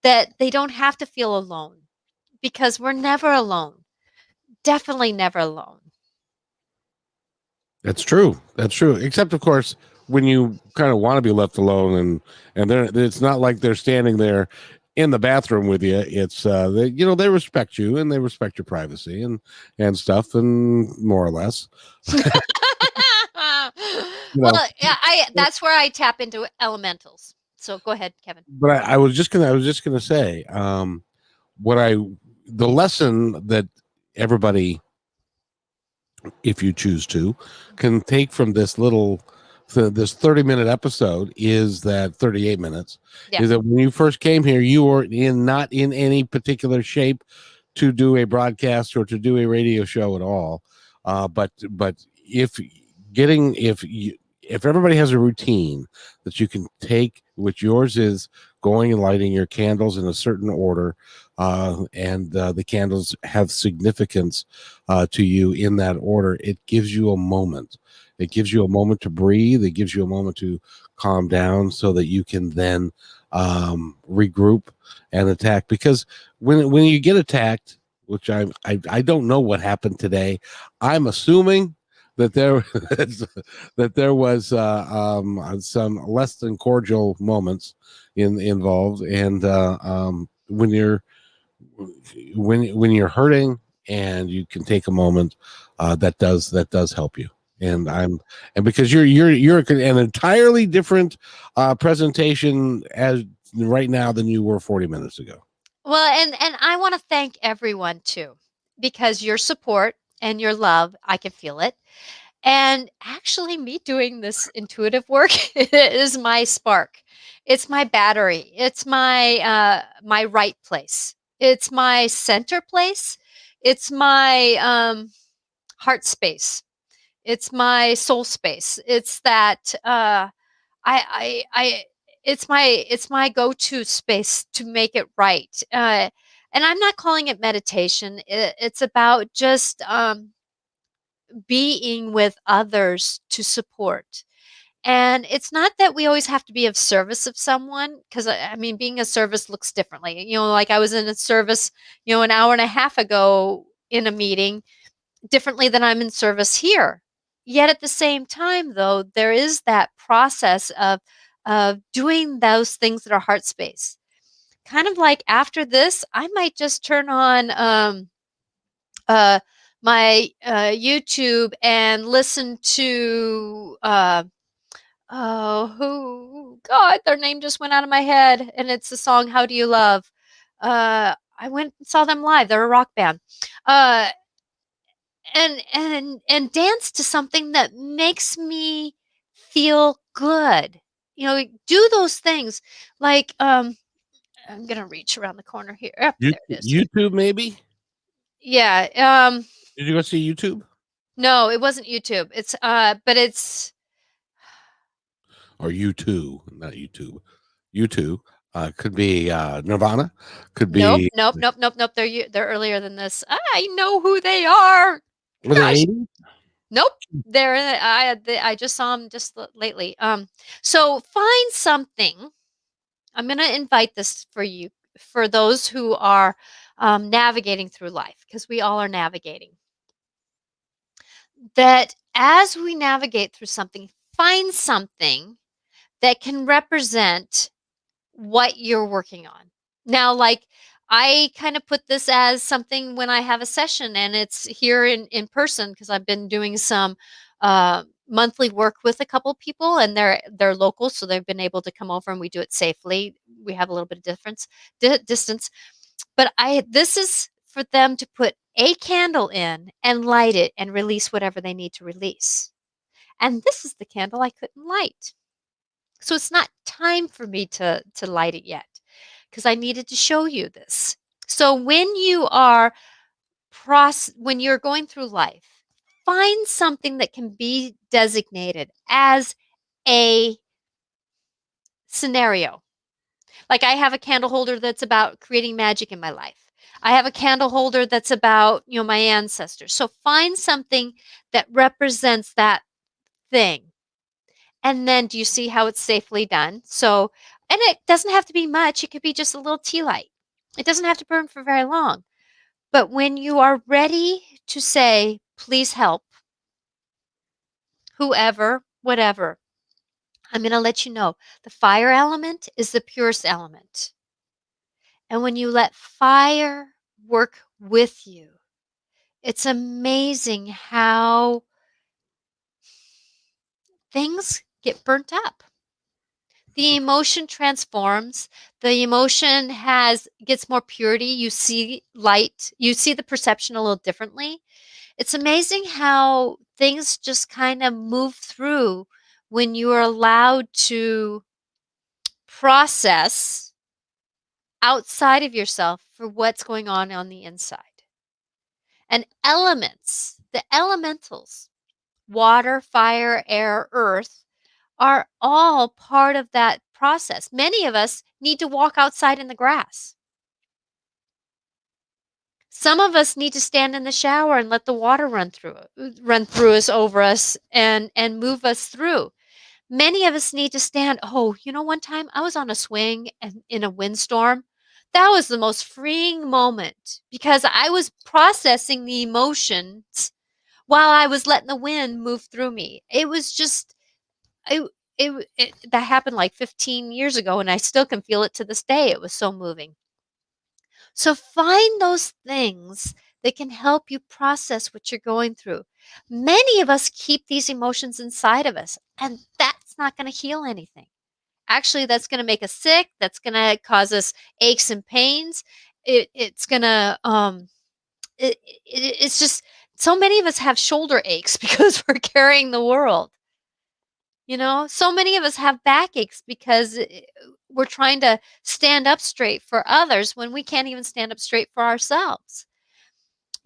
that they don't have to feel alone, because we're never alone. Definitely never alone. That's true. That's true. Except, of course, when you kind of want to be left alone, and it's not like they're standing there in the bathroom with you. It's they respect you and they respect your privacy and stuff, and more or less. You know, Well, yeah, I that's where I tap into elementals. So go ahead, Kevin. but I was just gonna say, what I the lesson that everybody, if you choose to, can take from this 30-minute episode, is that 38 minutes, Yeah. is that when you first came here, you were not in any particular shape to do a broadcast or to do a radio show at all. But if everybody has a routine that you can take, which yours is going and lighting your candles in a certain order, and the candles have significance to you in that order, it gives you a moment. It gives you a moment to breathe. It gives you a moment to calm down so that you can then regroup and attack. Because when you get attacked, which I don't know what happened today, I'm assuming that there that there was some less than cordial moments involved, and when you're hurting and you can take a moment, that does help you. And because you're an entirely different presentation as right now than you were 40 minutes ago. Well, and I want to thank everyone too, because your support and your love, I can feel it. And actually, me doing this intuitive work is my spark. It's my battery. It's my right place. It's my center place. It's my heart space. It's my soul space. It's that I it's my go-to space to make it right. And I'm not calling it meditation. It's about just being with others to support. And it's not that we always have to be of service of someone, because I mean, being a service looks differently. Like I was in a service, an hour and a half ago in a meeting, differently than I'm in service here. Yet at the same time, though, there is that process of doing those things that are heart space. Kind of like after this, I might just turn on uh, my YouTube and listen to oh, who God, their name just went out of my head, and it's the song "How Do You Love." I went and saw them live. They're a rock band. Uh, and dance to something that makes me feel good. Do those things like I'm gonna reach around the corner here. Oh, there it is. YouTube, maybe? Yeah. Did you go see YouTube? No, it wasn't YouTube. It's but it's Or U2, not YouTube. U2 could be Nirvana, could nope, be nope, nope, nope, nope. They're earlier than this. I know who they are. were they Gosh, 80s? nope. I just saw them just lately. So find something. I'm going to invite this for you, for those who are navigating through life, because we all are navigating. That as we navigate through something, find something that can represent what you're working on. Now, like I kind of put this as something when I have a session and it's here in person, because I've been doing some monthly work with a couple people, and they're local, so they've been able to come over and we do it safely. We have a little bit of distance, but this is for them to put a candle in and light it and release whatever they need to release. And this is the candle I couldn't light. So it's not time for me to light it yet, because I needed to show you this. So when you're going through life, find something that can be designated as a scenario. Like I have a candle holder that's about creating magic in my life. I have a candle holder that's about, my ancestors. So find something that represents that thing. And then do you see how it's safely done? So, and it doesn't have to be much. It could be just a little tea light. It doesn't have to burn for very long. But when you are ready to say, please help, whoever, whatever, I'm going to let you know the fire element is the purest element. And when you let fire work with you, it's amazing how things get burnt up. The emotion transforms. The emotion gets more purity. You see light. You see the perception a little differently. It's amazing how things just kind of move through when you are allowed to process outside of yourself for what's going on the inside. And elements, the elementals, water, fire, air, earth, are all part of that process. Many of us need to walk outside in the grass. Some of us need to stand in the shower and let the water run through us, over us, and move us through. Many of us need to stand. Oh, one time I was on a swing and in a windstorm. That was the most freeing moment, because I was processing the emotions while I was letting the wind move through me. It was just that happened like 15 years ago, and I still can feel it to this day. It was so moving. So find those things that can help you process what you're going through. Many of us keep these emotions inside of us, and that's not going to heal anything. Actually, that's going to make us sick. That's going to cause us aches and pains. It's going to it's just, so many of us have shoulder aches because we're carrying the world. So many of us have backaches because we're trying to stand up straight for others when we can't even stand up straight for ourselves.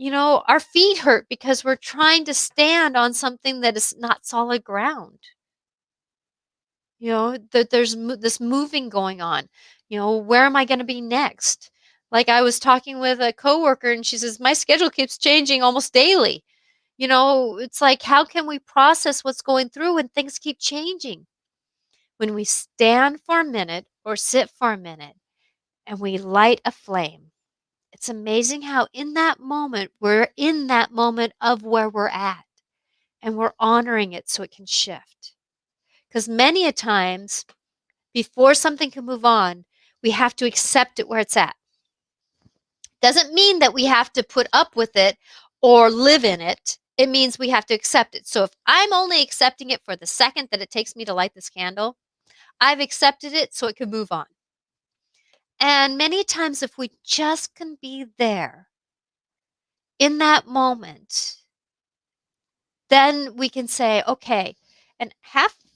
Our feet hurt because we're trying to stand on something that is not solid ground. That there's this moving going on. Where am I going to be next? Like I was talking with a coworker and she says, my schedule keeps changing almost daily. It's like, how can we process what's going through when things keep changing? When we stand for a minute or sit for a minute and we light a flame, it's amazing how in that moment, we're in that moment of where we're at and we're honoring it so it can shift. Because many a times, before something can move on, we have to accept it where it's at. Doesn't mean that we have to put up with it or live in it. It means we have to accept it. So if I'm only accepting it for the second that it takes me to light this candle, I've accepted it so it can move on. And many times, if we just can be there in that moment, then we can say, okay, and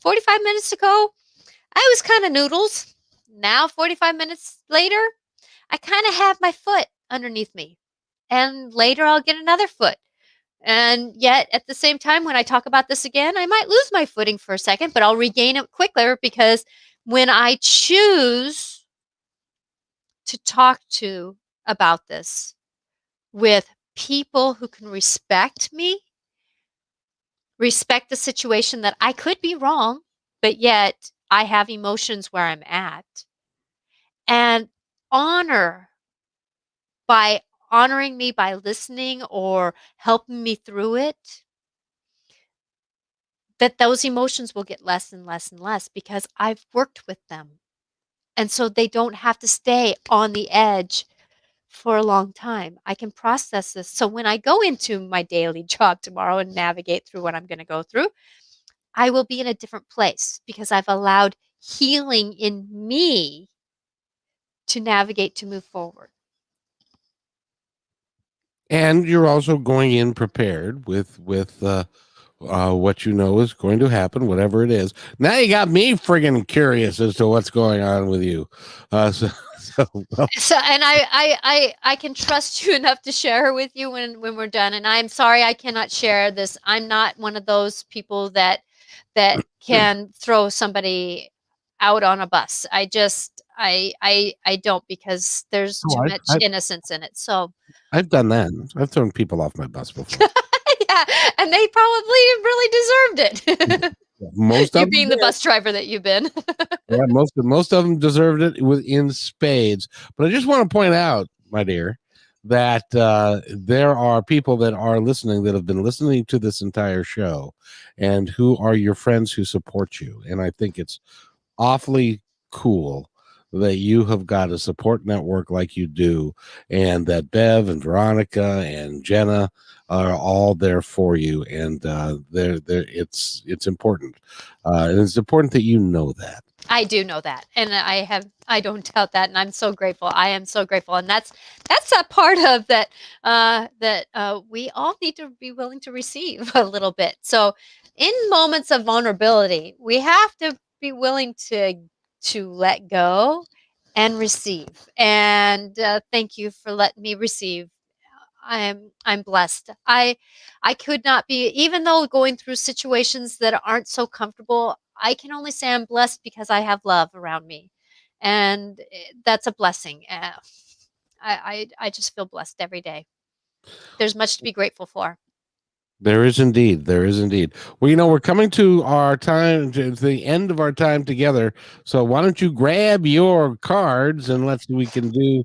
45 minutes ago, I was kind of noodles. Now, 45 minutes later, I kind of have my foot underneath me. And later, I'll get another foot. And yet, at the same time, when I talk about this again, I might lose my footing for a second, but I'll regain it quicker because when I choose to talk to about this with people who can respect me, respect the situation that I could be wrong, but yet I have emotions where I'm at, and honor by honoring me by listening or helping me through it, that those emotions will get less and less and less because I've worked with them. And so they don't have to stay on the edge for a long time. I can process this. So when I go into my daily job tomorrow and navigate through what I'm going to go through, I will be in a different place because I've allowed healing in me to navigate to move forward. And you're also going in prepared with what you know is going to happen, whatever it is. Now you got me friggin' curious as to what's going on with you. So, well, So, and I can trust you enough to share with you when we're done. And I'm sorry I cannot share this. I'm not one of those people that can throw somebody out on a bus. I don't because there's oh, too much innocence in it. So I've done that. I've thrown people off my bus before. yeah, and they probably really deserved it. Most You of them being the did. bus driver that you've been. Yeah, most of them deserved it in spades. But I just want to point out, my dear, that there are people that are listening that have been listening to this entire show, and who are your friends who support you. And I think it's awfully cool that you have got a support network like you do, and that Bev and Veronica and Jenna are all there for you, and it's important, and it's important that you know that. I do know that, and I don't doubt that, and I'm so grateful. I am so grateful, and that's a part of that we all need to be willing to receive a little bit. So, in moments of vulnerability, we have to be willing to let go and receive. And thank you for letting me receive. I'm blessed. I could not be, even though going through situations that aren't so comfortable, I can only say I'm blessed because I have love around me. And that's a blessing. I just feel blessed every day. There's much to be grateful for. There is indeed. There is indeed. Well, we're coming to our time, to the end of our time together. So why don't you grab your cards and we can do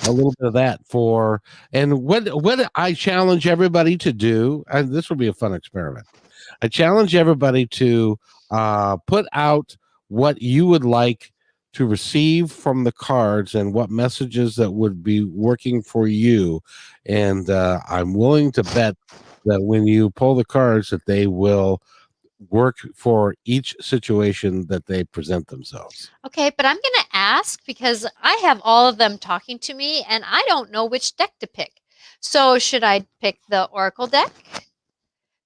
a little bit of that for. And what I challenge everybody to do, and this will be a fun experiment. I challenge everybody to put out what you would like to receive from the cards and what messages that would be working for you. And I'm willing to bet that when you pull the cards, that they will work for each situation that they present themselves. Okay, but I'm going to ask because I have all of them talking to me and I don't know which deck to pick. So, should I pick the Oracle deck?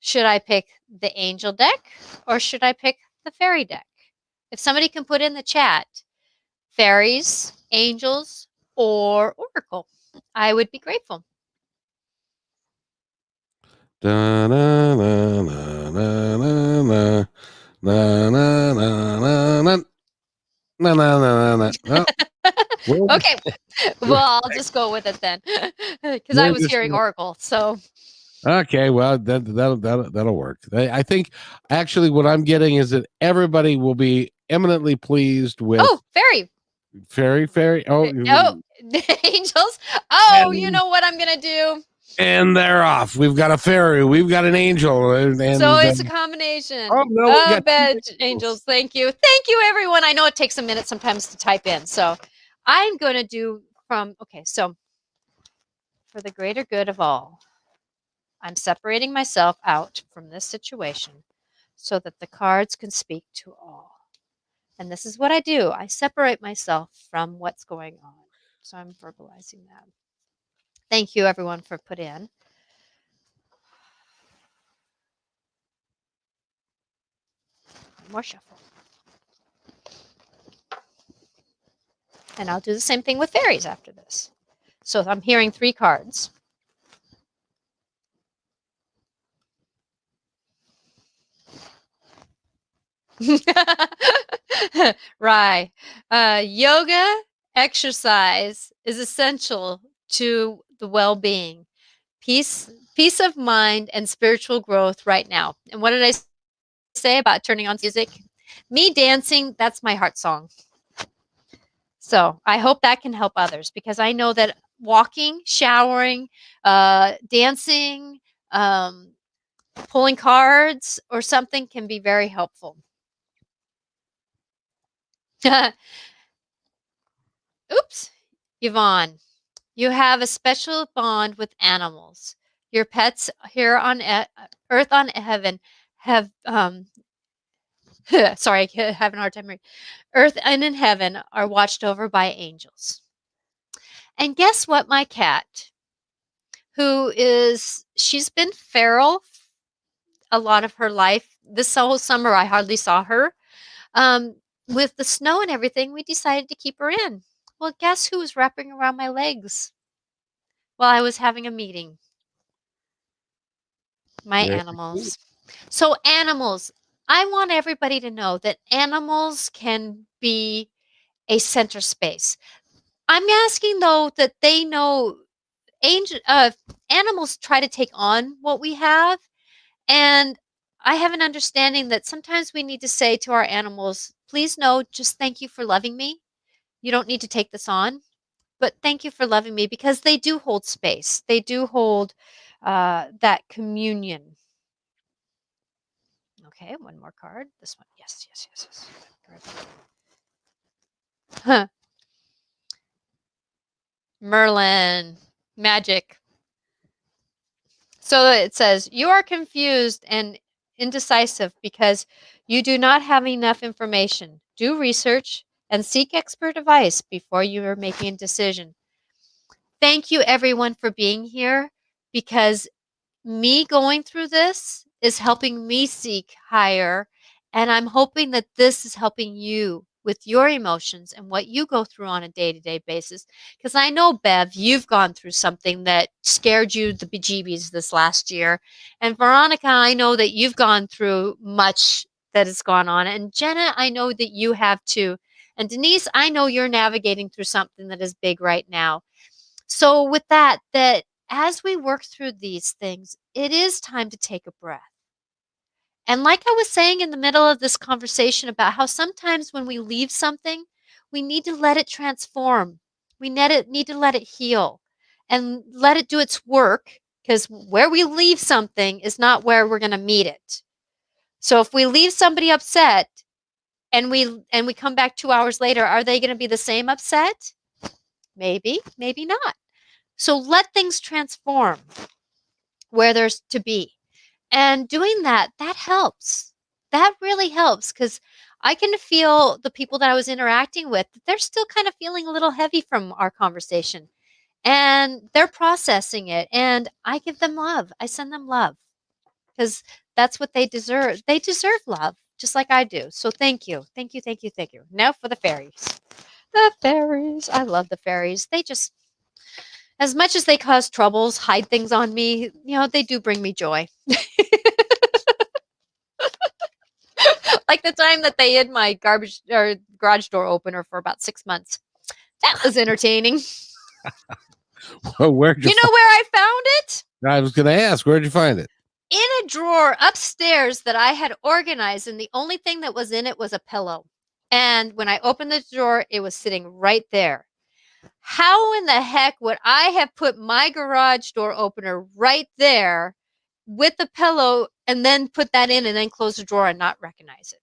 Should I pick the Angel deck? Or should I pick the fairy deck. If somebody can put in the chat, fairies, angels, or oracle, I would be grateful. Da, na, na, na, na, na, na. Na, na, na, na, na. Na, na, na, na, na. Well, Okay, well, I'll just go with it then, because I we're was just hearing oracle. So okay. Well, that'll work. I think actually what I'm getting is that everybody will be eminently pleased with fairy. fairy. Oh, Oh, angels. Oh, you and know what I'm gonna do? and they're off. We've got a fairy. We've got an angel, So and it's a combination oh no, we got of two bed angels. angels. Thank you. Thank you, everyone. I know it takes a minute sometimes to type in. So I'm going to do so for the greater good of all, I'm separating myself out from this situation so that the cards can speak to all. And this is what I do. I separate myself from what's going on. So I'm verbalizing that. Thank you, everyone, for put in. More shuffle. And I'll do the same thing with fairies after this. So I'm hearing 3 cards. Right. Yoga exercise is essential to the well-being, peace of mind, and spiritual growth right now. And what did I say about turning on music? Me dancing, that's my heart song. So I hope that can help others, because I know that walking, showering, dancing, pulling cards or something can be very helpful. Oops. Yvonne, you have a special bond with animals. Your pets here on Earth on heaven have sorry, I'm having a hard time reading. Earth and in heaven are watched over by angels. And guess what? My cat, she's been feral a lot of her life. This whole summer, I hardly saw her. Um, with the snow and everything, we decided to keep her in. Well, guess who was wrapping around my legs while I was having a meeting? My Very cool. animals. So, animals, I want everybody to know that animals can be a center space. I'm asking, though, that they know animals try to take on what we have. And I have an understanding that sometimes we need to say to our animals, please know, just thank you for loving me. You don't need to take this on, but thank you for loving me, because they do hold space. They do hold that communion. Okay, one more card. This one. Yes, yes, yes, yes. Huh. Merlin. Magic. So it says, you are confused and indecisive because you do not have enough information. Do research and seek expert advice before you are making a decision. Thank you, everyone, for being here, because me going through this is helping me seek higher. And I'm hoping that this is helping you with your emotions and what you go through on a day-to-day basis. Because I know, Bev, you've gone through something that scared you the bejeebies this last year. And Veronica, I know that you've gone through much that has gone on. And Jenna, I know that you have too. And Denise, I know you're navigating through something that is big right now. So with that as we work through these things, it is time to take a breath. And like I was saying in the middle of this conversation about how sometimes when we leave something, we need to let it transform. We need to let it heal and let it do its work, because where we leave something is not where we're going to meet it. So if we leave somebody upset and we come back 2 hours later, are they going to be the same upset? Maybe, maybe not. So let things transform where there's to be. And doing that helps. That really helps, because I can feel the people that I was interacting with, they're still kind of feeling a little heavy from our conversation. And they're processing it. And I give them love. I send them love, because that's what they deserve. They deserve love, just like I do. So thank you. Thank you, thank you, thank you. Now for the fairies. The fairies. I love the fairies. They just, as much as they cause troubles, hide things on me, they do bring me joy. Like the time that they hid my garbage or garage door opener for about 6 months. That was entertaining. Well, where'd you You know where I found it? I was going to ask, where'd you find it? In a drawer upstairs that I had organized, and the only thing that was in it was a pillow. And when I opened the drawer, it was sitting right there. How in the heck would I have put my garage door opener right there with the pillow and then put that in and then close the drawer and not recognize it?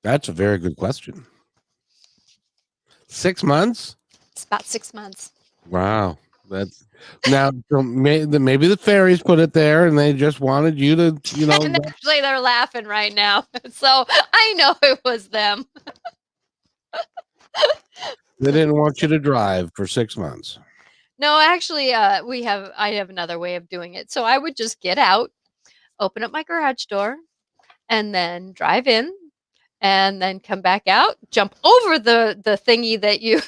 That's a very good question. 6 months? It's about 6 months. Wow. That's now maybe the fairies put it there and they just wanted you to, And actually, they're laughing right now. So I know it was them. they didn't want you to drive for 6 months. No, actually, I have another way of doing it. So I would just get out, open up my garage door, and then drive in, and then come back out, jump over the thingy that you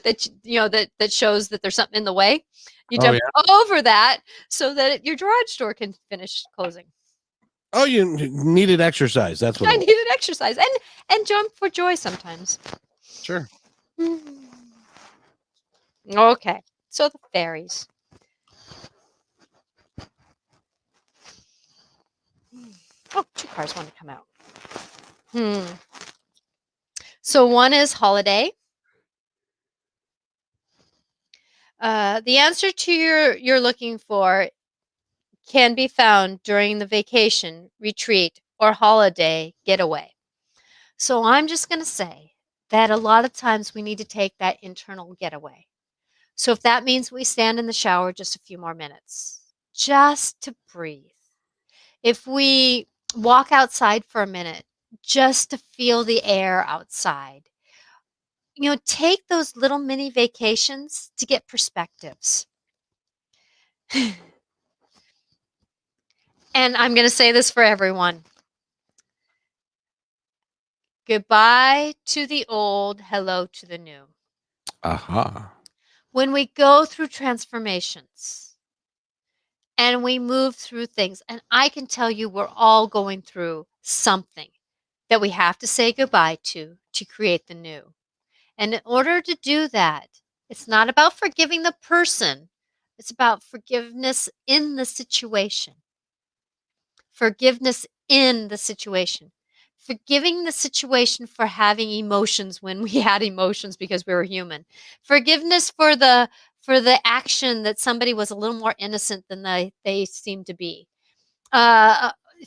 that shows that there's something in the way. You Oh, jump yeah? over that so that your garage door can finish closing. Oh, you needed exercise. That's what I it was. needed exercise and jump for joy sometimes. Sure. Okay, so the fairies. Oh, 2 cars want to come out. So one is holiday. The answer to you're looking for can be found during the vacation, retreat, or holiday getaway. So I'm just going to say that a lot of times we need to take that internal getaway. So if that means we stand in the shower just a few more minutes, just to breathe. If we walk outside for a minute, just to feel the air outside. Take those little mini vacations to get perspectives. And I'm going to say this for everyone. Goodbye to the old, hello to the new. Aha. When we go through transformations and we move through things, and I can tell you we're all going through something that we have to say goodbye to create the new. And in order to do that, it's not about forgiving the person. It's about forgiveness in the situation. Forgiveness in the situation. Forgiving the situation for having emotions when we had emotions because we were human. Forgiveness for the action that somebody was a little more innocent than they seemed to be.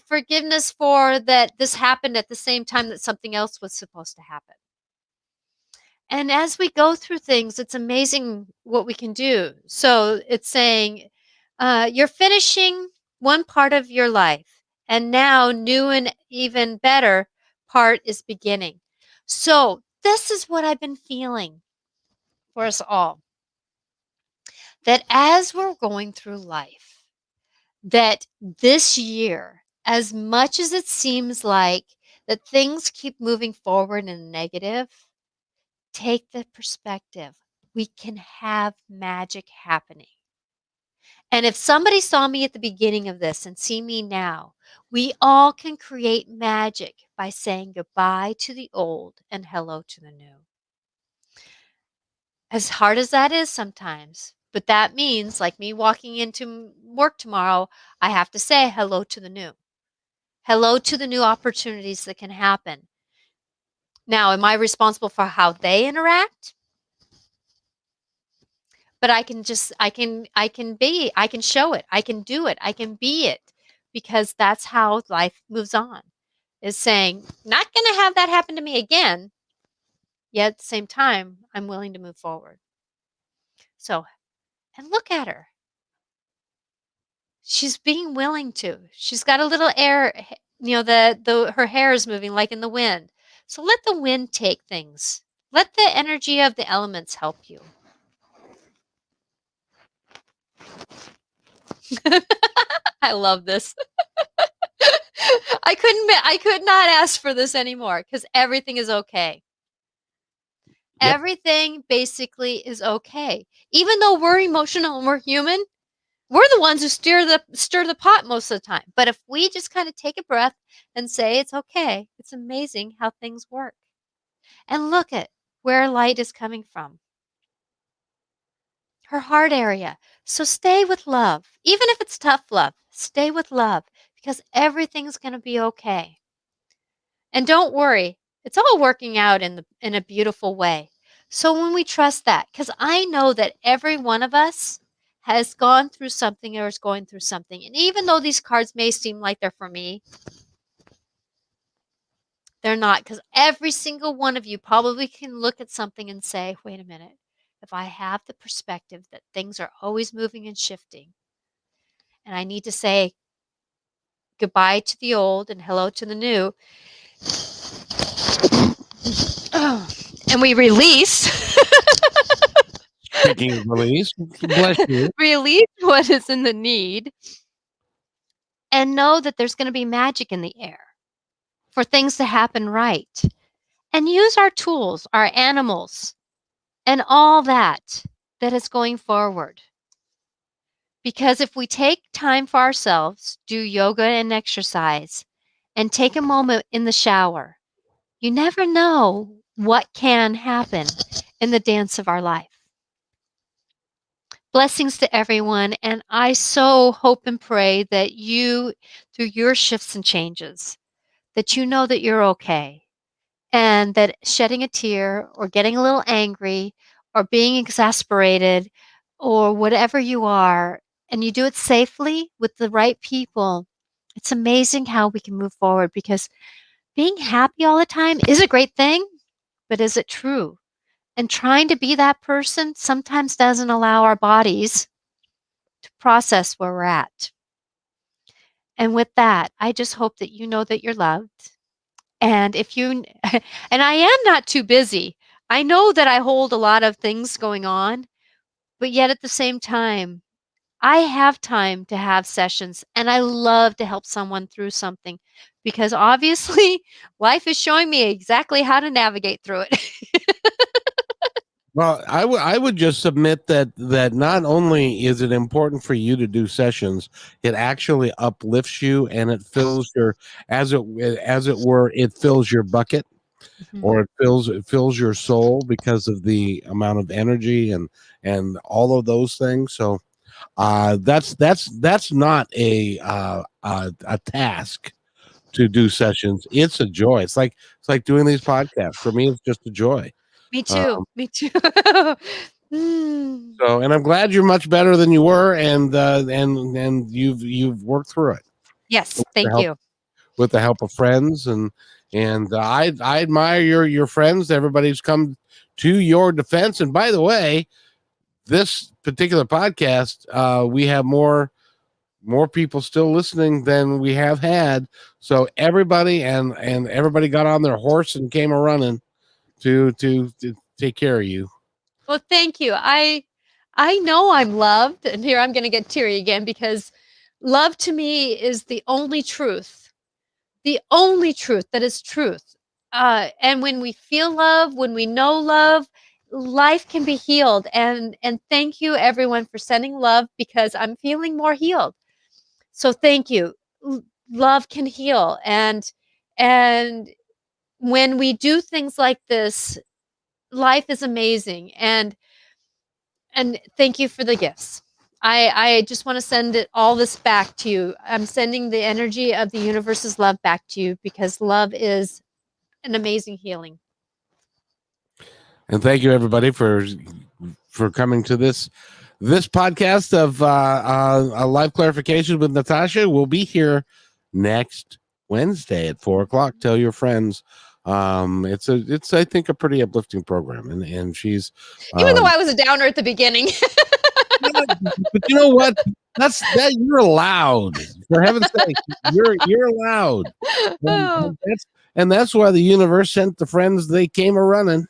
Forgiveness for that this happened at the same time that something else was supposed to happen. And as we go through things, it's amazing what we can do. So it's saying, you're finishing one part of your life, and now new and even better part is beginning. So this is what I've been feeling for us all. That as we're going through life, that this year, as much as it seems like that things keep moving forward in a negative, take the perspective. We can have magic happening. And if somebody saw me at the beginning of this and see me now, we all can create magic by saying goodbye to the old and hello to the new. As hard as that is sometimes, but that means, like me walking into work tomorrow, I have to say hello to the new. Hello to the new opportunities that can happen. Now, am I responsible for how they interact? But I can show it. I can do it. I can be it because that's how life moves on. Is saying, not going to have that happen to me again. Yet at the same time, I'm willing to move forward. So, and look at her. She's being willing to. She's got a little air, her hair is moving like in the wind. So let the wind take things. Let the energy of the elements help you. I love this. I could not ask for this anymore because everything is okay. Yep. Everything basically is okay. Even though we're emotional and we're human, we're the ones who stir the pot most of the time. But if we just kind of take a breath and say it's okay, it's amazing how things work. And look at where light is coming from. Her heart area. So stay with love. Even if it's tough love, stay with love because everything's going to be okay. And don't worry, it's all working out in a beautiful way. So when we trust that, because I know that every one of us has gone through something or is going through something. And even though these cards may seem like they're for me, they're not, because every single one of you probably can look at something and say, wait a minute, if I have the perspective that things are always moving and shifting, and I need to say goodbye to the old and hello to the new, and we release. Speaking of release, bless you. Release what is in the need and know that there's going to be magic in the air for things to happen right. And use our tools, our animals, and all that is going forward. Because if we take time for ourselves, do yoga and exercise, and take a moment in the shower, you never know what can happen in the dance of our life. Blessings to everyone, and I so hope and pray that you, through your shifts and changes, that you know that you're okay, and that shedding a tear or getting a little angry or being exasperated or whatever you are, and you do it safely with the right people, it's amazing how we can move forward because being happy all the time is a great thing, but is it true? And trying to be that person sometimes doesn't allow our bodies to process where we're at. And with that, I just hope that you know that you're loved. And if you, and I am not too busy. I know that I hold a lot of things going on, but yet at the same time, I have time to have sessions and I love to help someone through something because obviously life is showing me exactly how to navigate through it. Well, I would just submit that not only is it important for you to do sessions, it actually uplifts you and it fills your as it were, it fills your bucket Mhm. or it fills your soul because of the amount of energy and all of those things. So that's not a task to do sessions. It's a joy. It's like doing these podcasts. For me, it's just a joy. Me Uh, too. Me too. Mm. So, and I'm glad you're much better than you were, and you've worked through it Yes, with the thank help you. of friends, and I admire your friends. Everybody's come to your defense. And by the way, this particular podcast, we have more people still listening than we have had. So everybody and everybody got on their horse and came a running to take care of you. Well, thank you. I know I'm loved, and here I'm going to get teary again because love to me is the only truth. The only truth that is truth. And when we feel love, when we know love, life can be healed. And thank you everyone for sending love because I'm feeling more healed. So thank you. Love can heal, and when we do things like this, life is amazing. And thank you for the gifts. I just want to send all this back to you. I'm sending the energy of the universe's love back to you because love is an amazing healing. And thank you everybody for coming to this podcast of life clarification with Natasha. We'll be here next Wednesday at 4:00. Tell your friends. It's I think a pretty uplifting program, and she's Even though um, I was a downer at the beginning. but you know what? That you're allowed. For heaven's sake, you're allowed, and, Oh, and that's why the universe sent the friends. They came a running,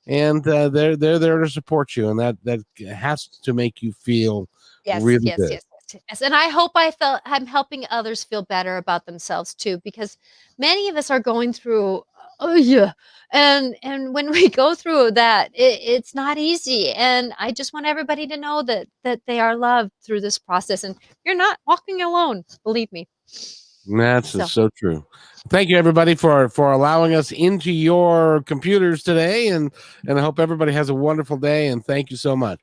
and they're there to support you, and that has to make you feel yes, really yes, good. yes, Yes, and I hope I'm helping others feel better about themselves too, because many of us are going through, oh yeah, and when we go through that, it's not easy. And I just want everybody to know that they are loved through this process, and you're not walking alone. Believe me. That's So. so true. Thank you, everybody, for allowing us into your computers today, and I hope everybody has a wonderful day. And thank you so much.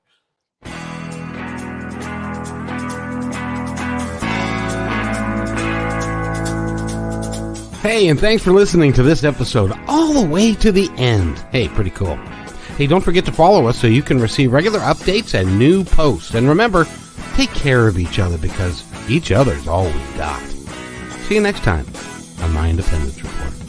Hey, and thanks for listening to this episode all the way to the end. Hey, pretty cool. Hey, don't forget to follow us so you can receive regular updates and new posts. And remember, take care of each other because each other's all we've got. See you next time on My Independence Report.